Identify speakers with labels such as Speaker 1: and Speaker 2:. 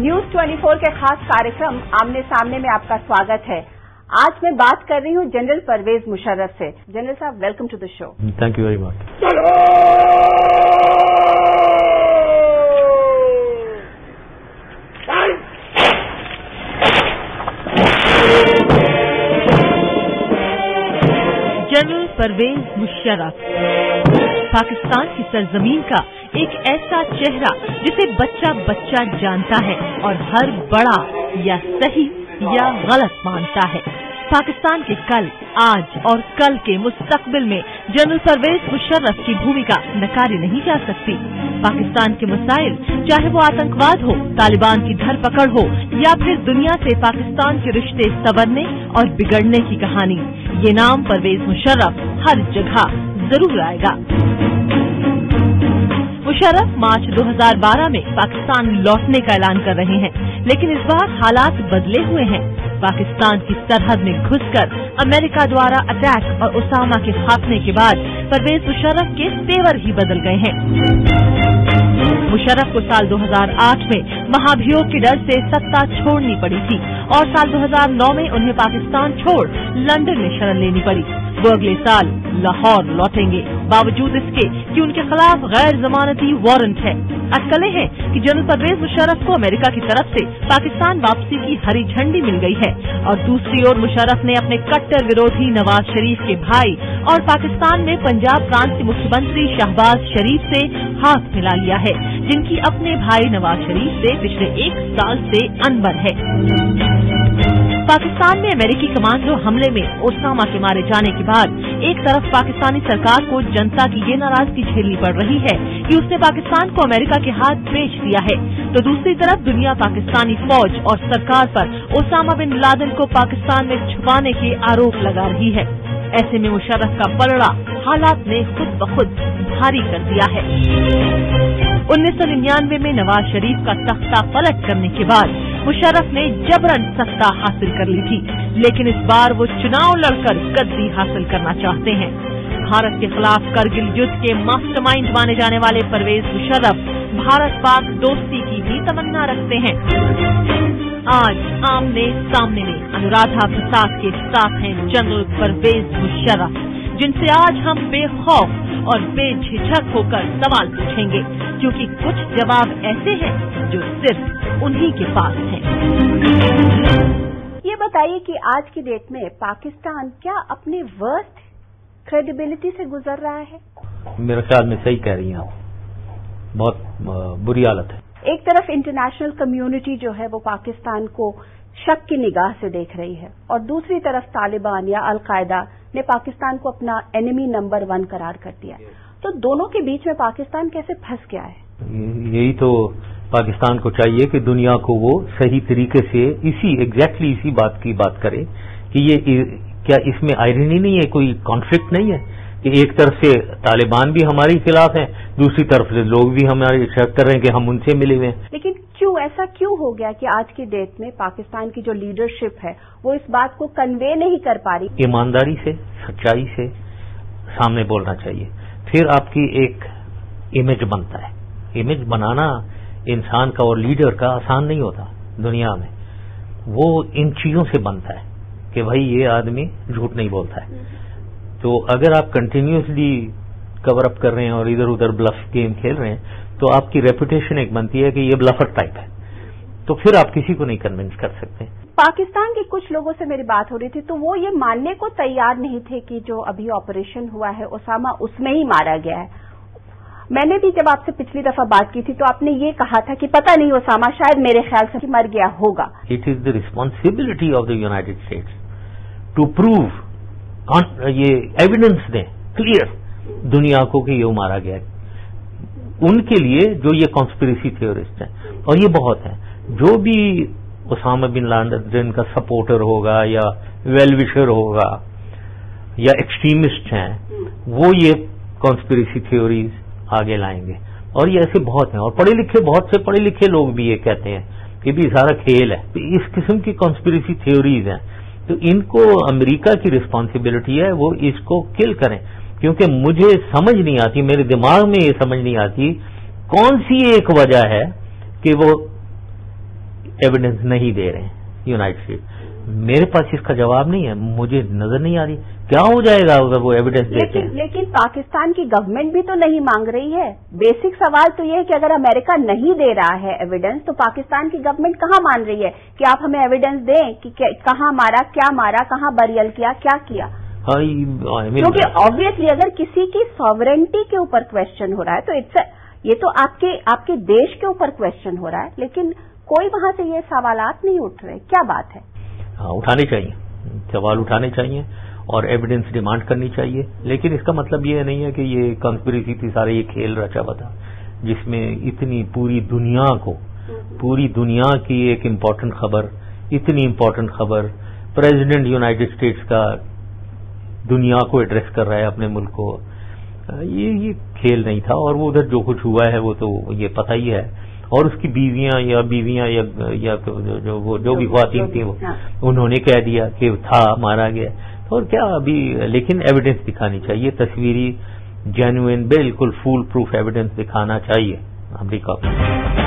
Speaker 1: News 24 के खास कार्यक्रम आमने सामने में आपका स्वागत है। आज मैं बात कर रही हूँ जनरल परवेज मुशर्रफ से। जनरल साहब, welcome to the show.
Speaker 2: Thank you very much.
Speaker 3: General Pervez Musharraf Pakistan की सरजमीन का एक ऐसा चेहरा जिसे बच्चा बच्चा जानता है और हर बड़ा या सही या गलत मानता है। पाकिस्तान के कल, आज और कल के मुस्तकबिल में जनरल परवेज मुशर्रफ की भूमिका नकारी नहीं जा सकती। पाकिस्तान के मसाइल, चाहे वो आतंकवाद हो, तालिबान की धरपकड़ हो या फिर दुनिया से पाकिस्तान के रिश्ते संवरने और बिगड़ने की कहानी, ये नाम परवेज मुशर्रफ हर जगह जरूर आएगा। मुशर्रफ मार्च 2012 में पाकिस्तान लौटने का ऐलान कर रहे हैं, लेकिन इस बार हालात बदले हुए हैं। पाकिस्तान की सरहद में घुसकर अमेरिका द्वारा अटैक और उसामा के खात्मे के बाद परवेज मुशर्रफ के तेवर ही बदल गए हैं। मुशर्रफ को साल 2008 में महाभियोग के डर से सत्ता छोड़नी पड़ी थी और साल 2009 में उन्हें पाकिस्तान छोड़ लंदन में शरण लेनी पड़ी। वो अगले साल लाहौर लौटेंगे, बावजूद इसके कि उनके खिलाफ गैर जमानती वारंट है। अटकलें हैं कि जनरल परवेज मुशर्रफ को अमेरिका की तरफ से पाकिस्तान वापसी की हरी झंडी मिल गई है और दूसरी ओर मुशर्रफ ने अपने कट्टर विरोधी नवाज शरीफ के भाई और पाकिस्तान में पंजाब प्रांत के मुख्यमंत्री शहबाज शरीफ से हाथ मिला लिया है, जिनकी अपने भाई नवाज शरीफ से पिछले 1 साल से अनबन है। पाकिस्तान में अमेरिकी कमांडो हमले में ओसामा के मारे जाने के बाद एक तरफ पाकिस्तानी सरकार को जनता की ये नाराजगी झेलनी पड़ रही है कि उसने पाकिस्तान को अमेरिका के हाथ बेच दिया है, तो दूसरी तरफ दुनिया पाकिस्तानी फौज और सरकार पर ओसामा बिन लादेन को पाकिस्तान में छुपाने के आरोप लगा रही है। ऐसे में मुशर्रफ का पलड़ा हालात ने खुद ब खुद भारी कर दिया है। 1999 में नवाज शरीफ का तख्ता पलट करने के बाद मुशर्रफ ने जबरन सत्ता हासिल कर ली थी, लेकिन इस बार वो चुनाव लड़कर गद्दी हासिल करना चाहते हैं। भारत के खिलाफ करगिल युद्ध के मास्टरमाइंड माने जाने वाले परवेज मुशर्रफ भारत पाक दोस्ती की भी तमन्ना रखते हैं। आज आमने सामने में अनुराधा प्रसाद के साथ हैं जनरल परवेज मुशर्रफ, जिनसे आज हम बेखौफ और बेझिझक होकर सवाल पूछेंगे, क्योंकि कुछ जवाब ऐसे हैं जो सिर्फ उन्हीं के पास हैं।
Speaker 1: ये बताइए कि आज की डेट में पाकिस्तान क्या अपने वर्स्ट क्रेडिबिलिटी से गुजर रहा है?
Speaker 2: मेरे ख्याल में सही कह रही हैं आप, बहुत बुरी हालत है।
Speaker 1: एक तरफ इंटरनेशनल कम्युनिटी जो है वो पाकिस्तान को शक की निगाह से देख रही है और दूसरी तरफ तालिबान या अल-कायदा ने पाकिस्तान को अपना एनिमी नंबर 1 करार कर दिया है। तो दोनों के बीच में पाकिस्तान कैसे फंस गया है?
Speaker 2: यही तो पाकिस्तान को चाहिए कि दुनिया को वो सही तरीके से एग्जैक्टली इसी बात की बात करे कि ये क्या इसमें आयरनी नहीं है, कोई कॉन्फ्लिक्ट नहीं है कि एक तरफ से तालिबान भी हमारे खिलाफ हैं, दूसरी तरफ से लोग भी हमारे शक कर रहे हैं कि हम उनसे मिले हुए हैं।
Speaker 1: लेकिन ऐसा क्यों हो गया कि आज की डेट में पाकिस्तान की जो लीडरशिप है वो इस बात को कन्वे नहीं कर पा रही?
Speaker 2: ईमानदारी से, सच्चाई से सामने बोलना चाहिए, फिर आपकी एक इमेज बनता है। इमेज बनाना इंसान का और लीडर का आसान नहीं होता दुनिया में, वो इन चीजों से बनता है कि भाई ये आदमी झूठ नहीं बोलता है। तो अगर आप कंटिन्यूसली कवर अप कर रहे हैं और इधर उधर ब्लफ गेम खेल रहे हैं तो आपकी रेपुटेशन एक बनती है कि ये ब्लफर टाइप है, तो फिर आप किसी को नहीं कन्विंस कर सकते।
Speaker 1: पाकिस्तान के कुछ लोगों से मेरी बात हो रही थी तो वो ये मानने को तैयार नहीं थे कि जो अभी ऑपरेशन हुआ है ओसामा उसमें ही मारा गया है। मैंने भी जब आपसे पिछली दफा बात की थी तो आपने ये कहा था कि पता नहीं ओसामा शायद मेरे ख्याल से मर गया होगा।
Speaker 2: It is the responsibility of the United States to prove, ये एविडेंस दें क्लियर दुनिया को कि ये मारा गया है। उनके लिए जो ये कॉन्स्पिरेसी थ्योरिस्ट हैं, और ये बहुत हैं, जो भी ओसामा बिन लादेन का सपोर्टर होगा या वेल विशर होगा या एक्सट्रीमिस्ट हैं, वो ये कॉन्स्पिरेसी थ्योरीज आगे लाएंगे। और ये ऐसे बहुत हैं, और बहुत से पढ़े लिखे लोग भी ये कहते हैं कि भी सारा खेल है। इस किस्म की कॉन्स्पिरेसी थ्योरीज हैं, तो इनको अमेरिका की रिस्पॉन्सिबिलिटी है वो इसको किल करें, क्योंकि मुझे समझ नहीं आती, मेरे दिमाग में ये समझ नहीं आती कौन सी एक वजह है कि वो ایویڈنس نہیں دے رہے ہیں یونائٹڈ اسٹیٹس. میرے پاس اس کا جواب نہیں ہے, مجھے نظر نہیں آ رہی کیا ہو جائے گا اگر وہ ایویڈنس دیتے ہیں.
Speaker 1: لیکن پاکستان کی گورنمنٹ بھی تو نہیں مانگ رہی ہے. بیسک سوال تو یہ ہے کہ اگر امریکہ نہیں دے رہا ہے ایویڈنس تو پاکستان کی گورنمنٹ کہاں مان رہی ہے کہ آپ ہمیں ایویڈنس دیں کہ کہاں مارا, کیا مارا, کہاں بریل کیا, کیا کیا. کیونکہ آبویسلی اگر کسی کی ساورنٹی کے اوپر کوشچن ہو رہا ہے تو یہ تو آپ کے دیش کے اوپر کوشچن ہو رہا ہے, لیکن کوئی وہاں سے یہ سوالات نہیں اٹھ رہے. کیا بات ہے؟
Speaker 2: اٹھانے چاہیے, سوال اٹھانے چاہیے اور ایویڈنس ڈیمانڈ کرنی چاہیے. لیکن اس کا مطلب یہ نہیں ہے کہ یہ کنسپریسی تھی, سارے یہ کھیل رچا ہوا تھا جس میں اتنی پوری دنیا کی ایک امپورٹنٹ خبر, اتنی امپورٹنٹ خبر, پریزیڈنٹ یونائٹڈ اسٹیٹس کا دنیا کو ایڈریس کر رہا ہے اپنے ملک کو. یہ کھیل نہیں تھا. اور وہ ادھر جو کچھ ہوا ہے وہ تو یہ پتہ ہی ہے. اور اس کی بیویاں یا جو بھی خواتین تھیں وہ انہوں نے کہہ دیا کہ تھا, مارا گیا. اور کیا ابھی, لیکن ایویڈنس دکھانی چاہیے, تصویری جینوئن بالکل فول پروف ایویڈنس دکھانا چاہیے امریکہ کو.